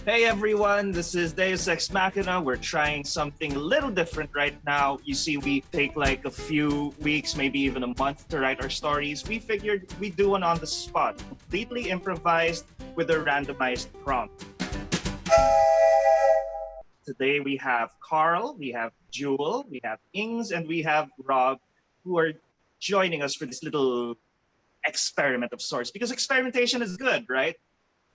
Hey everyone, this is Deus Ex Machina. We're trying something a little different right now. You see, we take like a few weeks, maybe even a month to write our stories. We figured we'd do one on the spot, completely improvised with a randomized prompt. Today we have Carl, we have Jewel, we have Ings, and we have Rob, who are joining us for this little experiment of sorts. Because experimentation is good, right?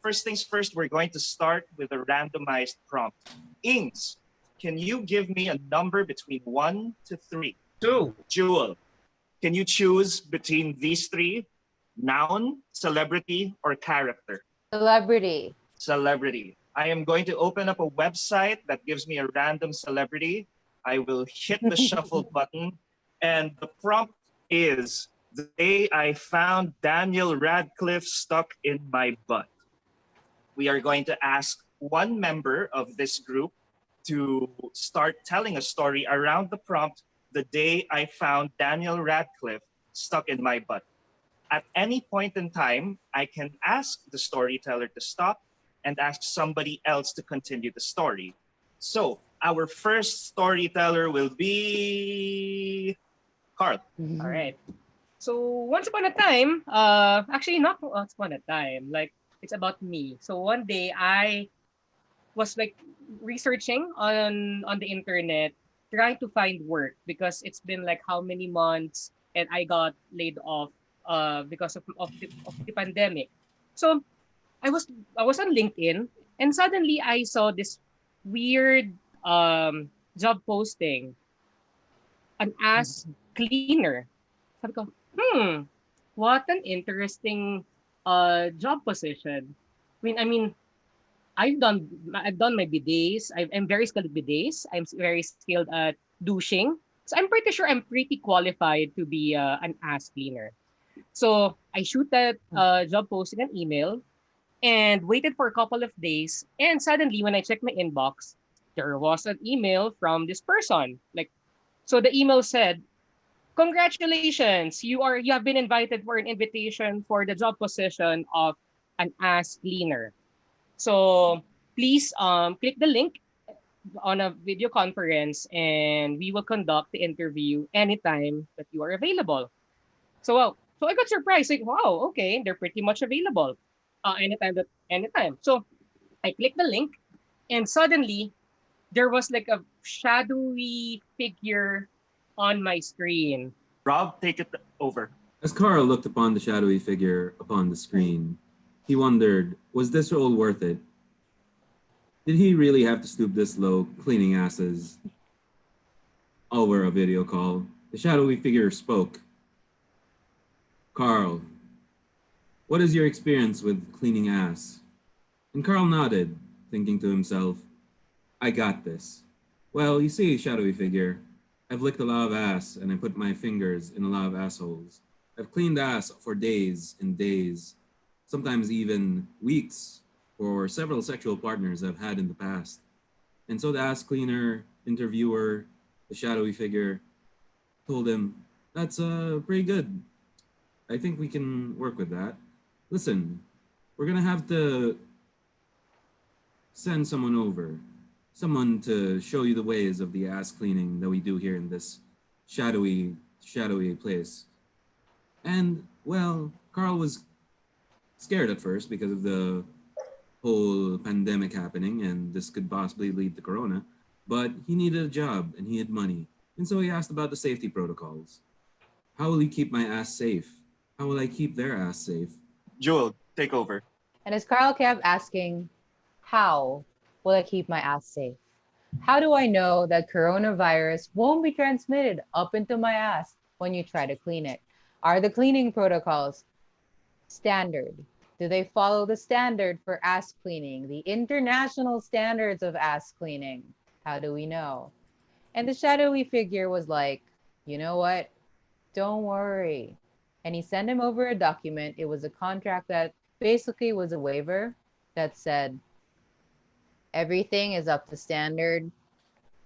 First things first, we're going to start with a randomized prompt. Ings, can you give me a number between 1 to 3? 2. Jewel, can you choose between these three? Noun, celebrity, or character? Celebrity. Celebrity. I am going to open up a website that gives me a random celebrity. I will hit the shuffle button, and the prompt is the day I found Daniel Radcliffe stuck in my butt. We are going to ask one member of this group to start telling a story around the prompt, the day I found Daniel Radcliffe stuck in my butt. At any point in time, I can ask the storyteller to stop and ask somebody else to continue the story. So our first storyteller will be Carl. All right. So once upon a time, actually not once upon a time, like it's about me. So one day I was like researching on the internet, trying to find work because it's been like how many months and I got laid off because of the pandemic. So I was on LinkedIn and suddenly I saw this weird job posting, an ass cleaner. Sabi ko, what an interesting job position. I mean, I've done my bidets. I'm very skilled at bidets. I'm very skilled at douching. So I'm pretty sure I'm pretty qualified to be an ass cleaner. So I shoot that job posting an email and waited for a couple of days. And suddenly, when I checked my inbox, there was an email from this person. Like, so the email said, "Congratulations, you have been invited for an invitation for the job position of an ass cleaner. So please click the link on a video conference and we will conduct the interview anytime that you are available." So I got surprised, like, wow, okay, they're pretty much available. Anytime. So I clicked the link and suddenly there was like a shadowy figure on my screen. Rob, take it over. As Carl looked upon the shadowy figure upon the screen, he wondered, was this role worth it? Did he really have to stoop this low, cleaning asses over a video call? The shadowy figure spoke. "Carl, what is your experience with cleaning ass?" And Carl nodded, thinking to himself, "I got this." "Well, you see, shadowy figure, I've licked a lot of ass and I put my fingers in a lot of assholes. I've cleaned ass for days and days, sometimes even weeks, for several sexual partners I've had in the past." And so the ass cleaner, interviewer, the shadowy figure, told him, "That's pretty good. I think we can work with that. Listen, we're gonna have to send someone to show you the ways of the ass cleaning that we do here in this shadowy place." And well, Carl was scared at first because of the whole pandemic happening and this could possibly lead to corona, but he needed a job and he had money. And so he asked about the safety protocols. How will he keep my ass safe? How will I keep their ass safe? Jewel, take over. And as Carl kept asking, how will I keep my ass safe? How do I know that coronavirus won't be transmitted up into my ass when you try to clean it? Are the cleaning protocols standard? Do they follow the standard for ass cleaning, the international standards of ass cleaning? How do we know? And the shadowy figure was like, you know what? Don't worry. And he sent him over a document. It was a contract that basically was a waiver that said, everything is up to standard.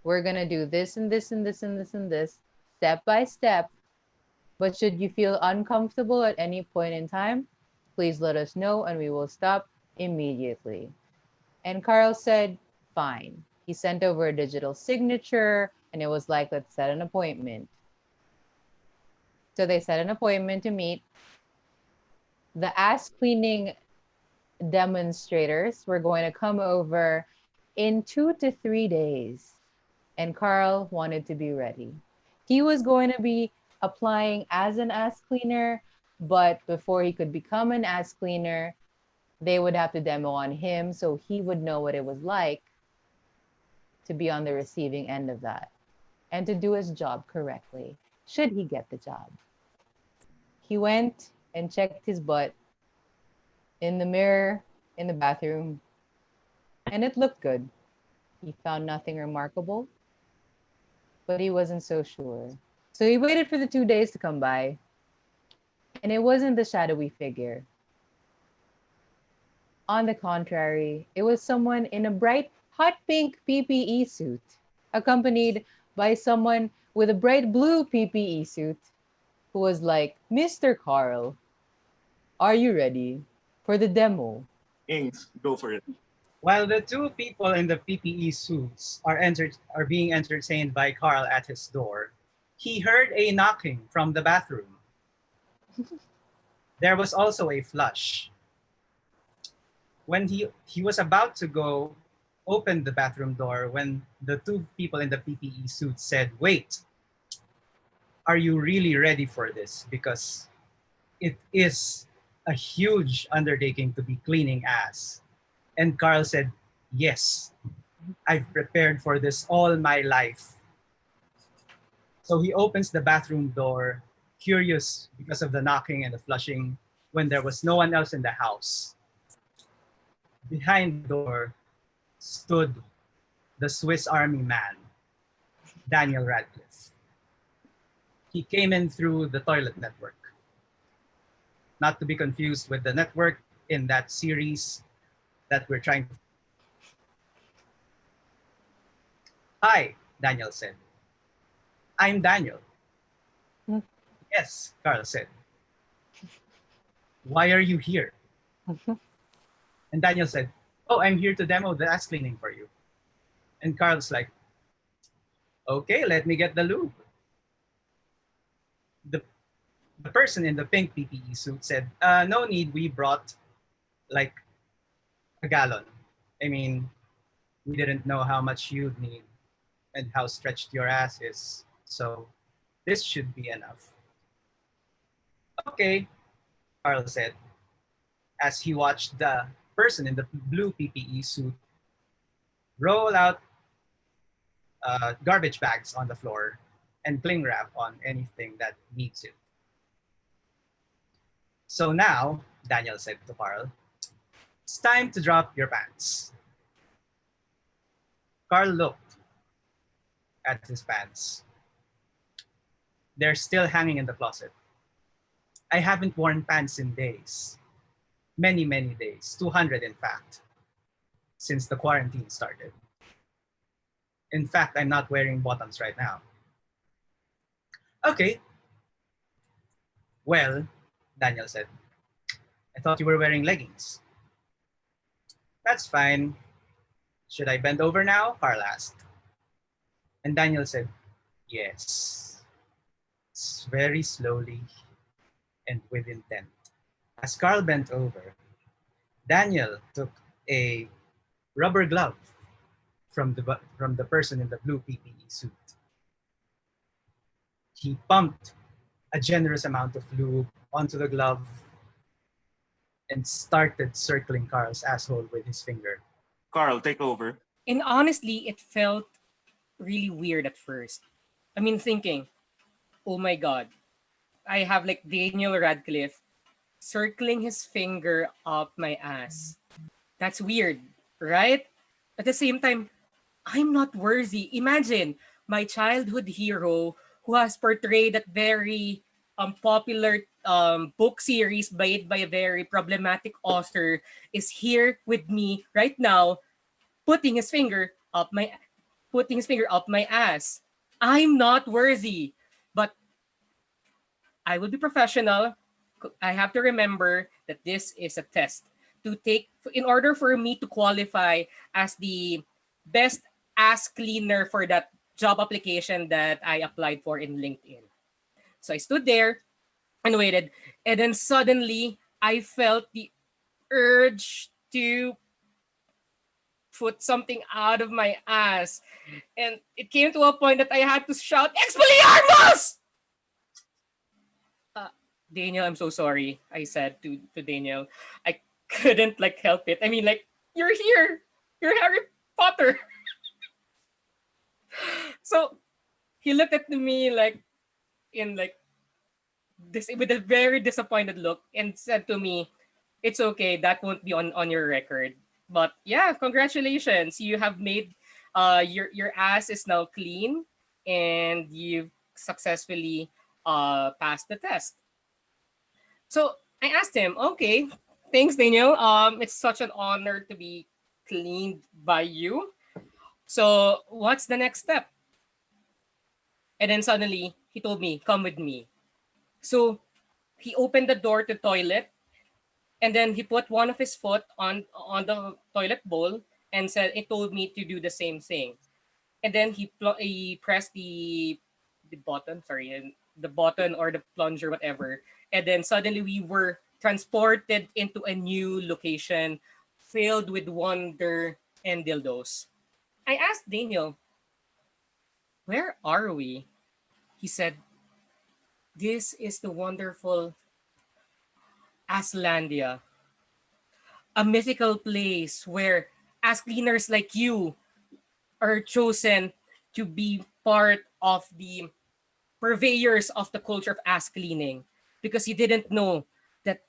We're going to do this and this and this and this and this step by step. But should you feel uncomfortable at any point in time, please let us know and we will stop immediately. And Carl said, fine. He sent over a digital signature and it was like, let's set an appointment. So they set an appointment to meet. The ass cleaning demonstrators were going to come over in 2 to 3 days. And Carl wanted to be ready. He was going to be applying as an ass cleaner, but before he could become an ass cleaner, they would have to demo on him so he would know what it was like to be on the receiving end of that and to do his job correctly, should he get the job. He went and checked his butt in the mirror in the bathroom, and it looked good. He found nothing remarkable, but he wasn't so sure. So he waited for the 2 days to come by, and it wasn't the shadowy figure. On the contrary, it was someone in a bright hot pink PPE suit, accompanied by someone with a bright blue PPE suit who was like, Mr. Carl, are you ready for the demo? Ings, go for it. While the two people in the PPE suits are being entertained by Carl at his door, he heard a knocking from the bathroom. There was also a flush. When he was about to go open the bathroom door, when the two people in the PPE suits said, wait, are you really ready for this? Because it is a huge undertaking to be cleaning ass. And Carl said, yes, I've prepared for this all my life. So he opens the bathroom door, curious because of the knocking and the flushing, when there was no one else in the house. Behind the door stood the Swiss Army man, Daniel Radcliffe. He came in through the toilet network. Not to be confused with the network in that series that we're trying to. Hi, Daniel said. I'm Daniel. Yes, Carl said. Why are you here? And Daniel said, oh, I'm here to demo the ass cleaning for you. And Carl's like, okay, let me get the lube. The person in the pink PPE suit said, no need, we brought like a gallon. I mean, we didn't know how much you'd need and how stretched your ass is. So this should be enough. Okay, Carl said, as he watched the person in the blue PPE suit roll out garbage bags on the floor and cling wrap on anything that needs it. So now, Daniel said to Carl, it's time to drop your pants. Carl looked at his pants. They're still hanging in the closet. I haven't worn pants in days. Many, many days. 200 in fact, since the quarantine started. In fact, I'm not wearing bottoms right now. Okay. Well, Daniel said, I thought you were wearing leggings. That's fine. Should I bend over now? Carl asked. And Daniel said, yes. Very slowly and with intent. As Carl bent over, Daniel took a rubber glove from the person in the blue PPE suit. He pumped a generous amount of lube onto the glove and started circling Carl's asshole with his finger. Carl, take over. And honestly, it felt really weird at first. I mean, thinking, oh my God, I have like Daniel Radcliffe circling his finger up my ass. That's weird, right? At the same time, I'm not worthy. Imagine my childhood hero who has portrayed that very popular book series by a very problematic author is here with me right now, putting his finger up my ass. I'm not worthy, but I will be professional. I have to remember that this is a test. to take, in order for me to qualify as the best ass cleaner for that job application that I applied for in LinkedIn. So I stood there and waited, and then suddenly I felt the urge to put something out of my ass. And it came to a point that I had to shout, Expelliarmus! Daniel, I'm so sorry, I said to Daniel. I couldn't like help it. I mean, like, you're here. You're Harry Potter. So he looked at me like in like this with a very disappointed look and said to me, it's okay, that won't be on your record. But yeah, congratulations. You have made your ass is now clean and you've successfully passed the test. So I asked him, okay, thanks, Daniel. It's such an honor to be cleaned by you. So what's the next step? And then suddenly he told me, come with me. So he opened the door to toilet and then he put one of his foot on the toilet bowl and said it told me to do the same thing. And then he pressed the button, sorry, the button or the plunger, whatever. And then suddenly we were transported into a new location filled with wonder and dildos. I asked Daniel, where are we? He said, this is the wonderful Aslandia, a mythical place where as cleaners like you are chosen to be part of the purveyors of the culture of ass cleaning, because you didn't know that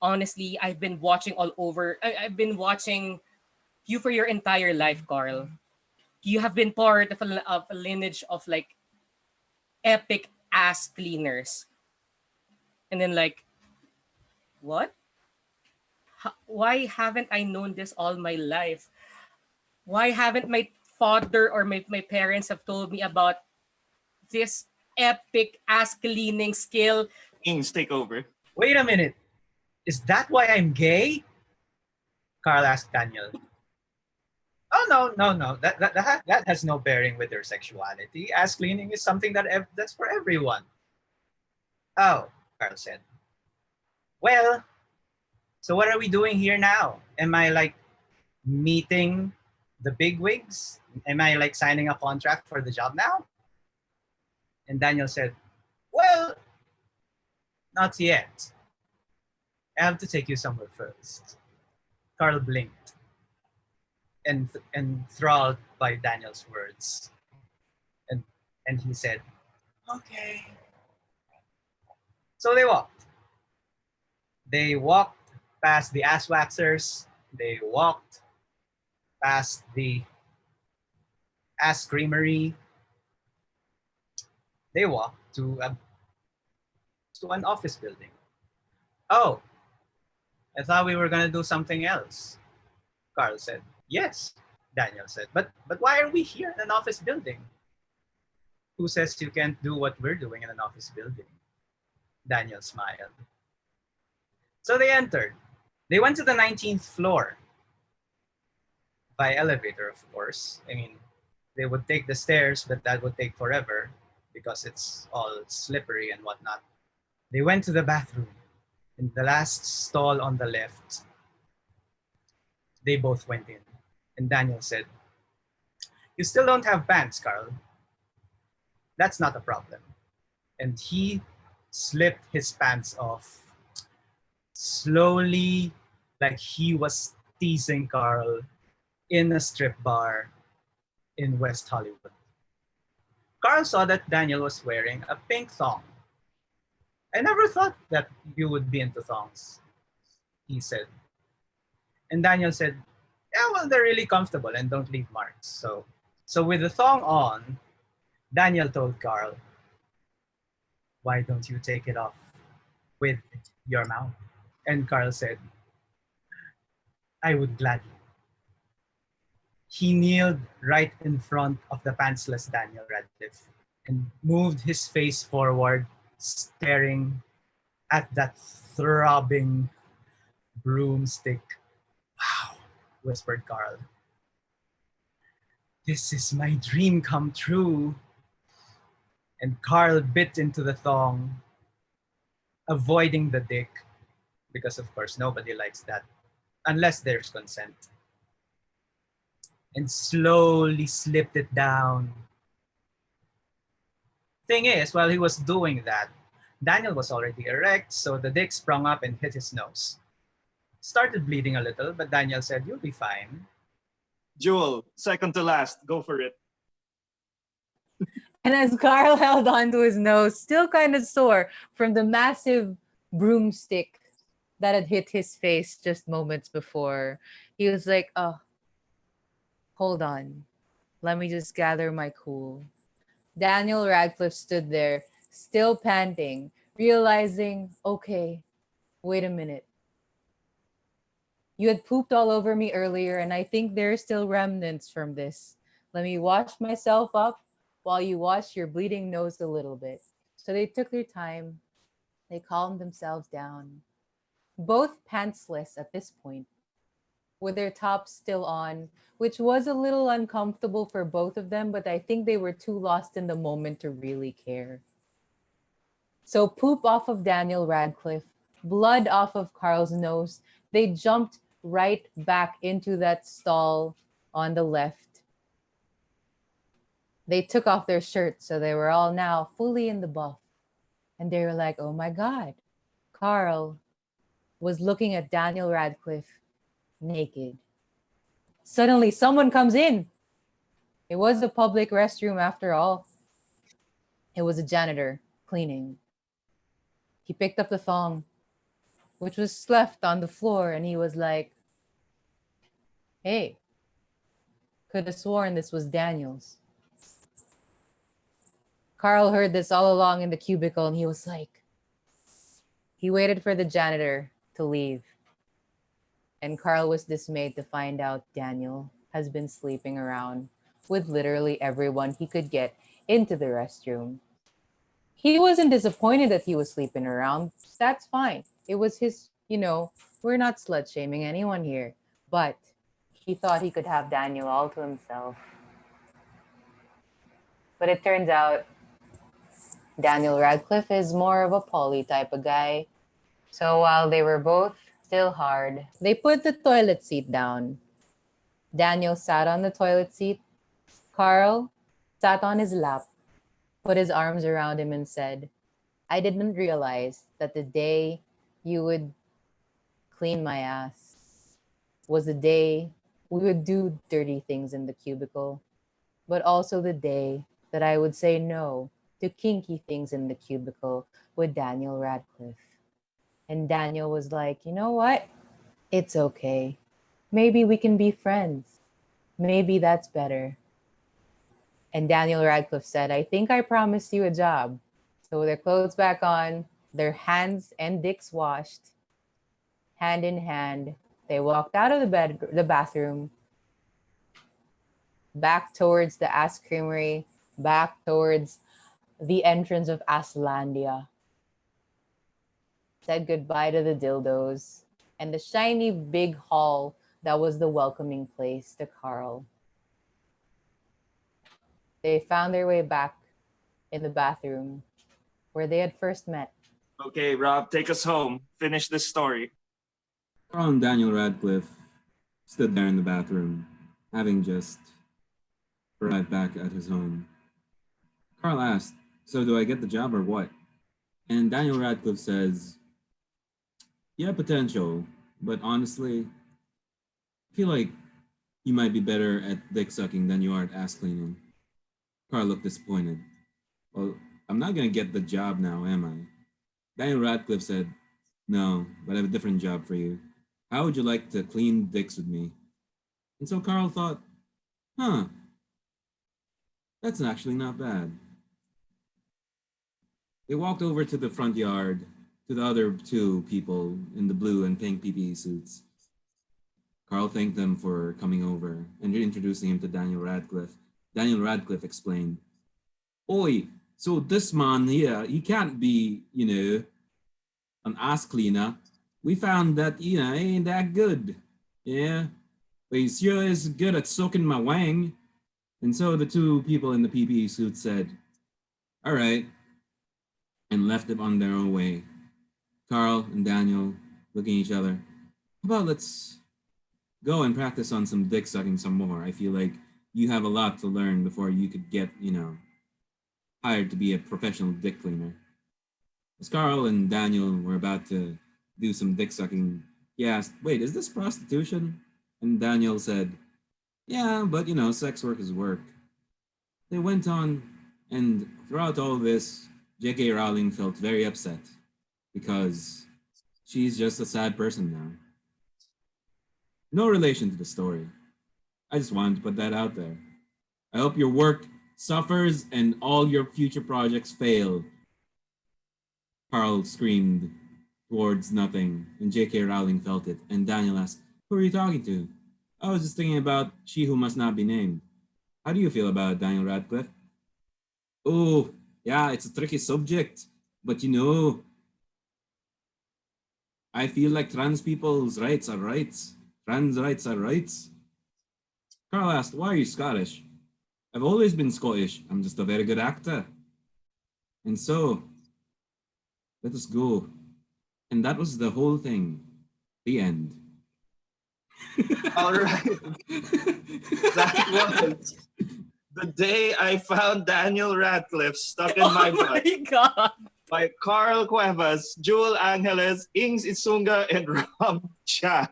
honestly I've been watching all over. I've been watching you for your entire life, Carl. You have been part of a lineage of like epic ass cleaners. And then like, what? Why haven't I known this all my life? Why haven't my father or my parents have told me about this epic ass cleaning skill? Kings take over. Wait a minute. Is that why I'm gay? Carl asked Daniel. Oh, no. That has no bearing with your sexuality. Ass cleaning is something that's for everyone. Oh, Carl said. Well, so what are we doing here now? Am I like meeting the bigwigs? Am I like signing a contract for the job now? And Daniel said, well, not yet. I have to take you somewhere first. Carl blinked, enthralled by Daniel's words. And he said, okay. So they walked. They walked past the ass waxers. They walked past the ass creamery. They walked to an office building. Oh, I thought we were going to do something else, Carl said. Yes, Daniel said. But why are we here in an office building? Who says you can't do what we're doing in an office building? Daniel smiled. So they entered. They went to the 19th floor by elevator, of course. I mean, they would take the stairs, but that would take forever because it's all slippery and whatnot. They went to the bathroom. In the last stall on the left, they both went in. And Daniel said, you still don't have pants, Carl. That's not a problem. And he slipped his pants off slowly, like he was teasing Carl in a strip bar in West Hollywood. Carl saw that Daniel was wearing a pink thong. I never thought that you would be into thongs, he said. And Daniel said, yeah, well, they're really comfortable and don't leave marks. So with the thong on, Daniel told Carl, why don't you take it off with your mouth? And Carl said, I would gladly. He kneeled right in front of the pantsless Daniel Radcliffe and moved his face forward, staring at that throbbing broomstick whispered Carl. This is my dream come true. And Carl bit into the thong, avoiding the dick, because of course nobody likes that, unless there's consent. And slowly slipped it down. Thing is, while he was doing that, Daniel was already erect, so the dick sprung up and hit his nose. Started bleeding a little, but Daniel said, "You'll be fine." Jewel, second to last. Go for it. And as Carl held onto his nose, still kind of sore from the massive broomstick that had hit his face just moments before, he was like, oh, hold on. Let me just gather my cool. Daniel Radcliffe stood there, still panting, realizing, okay, wait a minute. You had pooped all over me earlier, and I think there are still remnants from this. Let me wash myself up while you wash your bleeding nose a little bit. So they took their time. They calmed themselves down. Both pantsless at this point, with their tops still on, which was a little uncomfortable for both of them, but I think they were too lost in the moment to really care. So poop off of Daniel Radcliffe, blood off of Carl's nose. They jumped right back into that stall on the left. They took off their shirts, so they were all now fully in the buff. And they were like, oh my God. Carl was looking at Daniel Radcliffe naked. Suddenly, someone comes in. It was a public restroom after all. It was a janitor cleaning. He picked up the thong, which was left on the floor, and he was like, hey, could have sworn this was Daniel's. Carl heard this all along in the cubicle, and he was like, he waited for the janitor to leave. And Carl was dismayed to find out Daniel has been sleeping around with literally everyone he could get into the restroom. He wasn't disappointed that he was sleeping around. That's fine. It was his, we're not slut shaming anyone here. But he thought he could have Daniel all to himself. But it turns out Daniel Radcliffe is more of a poly type of guy. So while they were both still hard, they put the toilet seat down. Daniel sat on the toilet seat. Carl sat on his lap, put his arms around him and said, I didn't realize that the day you would clean my ass was the day we would do dirty things in the cubicle, but also the day that I would say no to kinky things in the cubicle with Daniel Radcliffe. And Daniel was like, you know what? It's okay. Maybe we can be friends. Maybe that's better. And Daniel Radcliffe said, I think I promised you a job. So with their clothes back on, their hands and dicks washed, hand in hand, they walked out of the bathroom, back towards the Ass Creamery, back towards the entrance of Aslandia. Said goodbye to the dildos and the shiny big hall that was the welcoming place to Carl. They found their way back in the bathroom where they had first met. Okay, Rob, take us home. Finish this story. Carl and Daniel Radcliffe stood there in the bathroom, having just arrived back at his home. Carl asked, so do I get the job or what? And Daniel Radcliffe says, yeah, potential, but honestly, I feel like you might be better at dick sucking than you are at ass cleaning. Carl looked disappointed. Well, I'm not going to get the job now, am I? Daniel Radcliffe said, no, but I have a different job for you. How would you like to clean dicks with me? And so Carl thought, that's actually not bad. They walked over to the front yard to the other two people in the blue and pink PPE suits. Carl thanked them for coming over and introducing him to Daniel Radcliffe. Daniel Radcliffe explained, Oi, so this man here, he can't be, an ass cleaner. We found that, he ain't that good. Yeah, but he sure is good at soaking my wang. And so the two people in the PPE suits said, all right, and left them on their own way. Carl and Daniel looking at each other. How about let's go and practice on some dick sucking some more? I feel like you have a lot to learn before you could get, hired to be a professional dick cleaner. As Carl and Daniel were about to do some dick sucking, he asked, wait, is this prostitution? And Daniel said, yeah, but sex work is work. They went on, and throughout all this, J.K. Rowling felt very upset because she's just a sad person now. No relation to the story. I just wanted to put that out there. I hope your work suffers and all your future projects fail. Carl screamed towards nothing, and J.K. Rowling felt it, and Daniel asked, who are you talking to? I was just thinking about She Who Must Not Be Named. How do you feel about it, Daniel Radcliffe? Oh, yeah, it's a tricky subject, but I feel like trans people's rights are rights. Trans rights are rights. Carl asked, why are you Scottish? I've always been Scottish. I'm just a very good actor. And so, let us go. And that was the whole thing. The end. All right. That was The Day I Found Daniel Radcliffe Stuck in My Oh Butt my God. by Carl Cuevas, Jewel Angeles, Ings Isungga, and Rob Cham.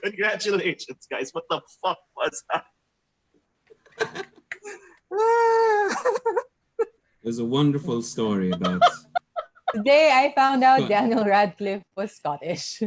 Congratulations, guys. What the fuck was that? There's a wonderful story about Today I found out What? Daniel Radcliffe was Scottish.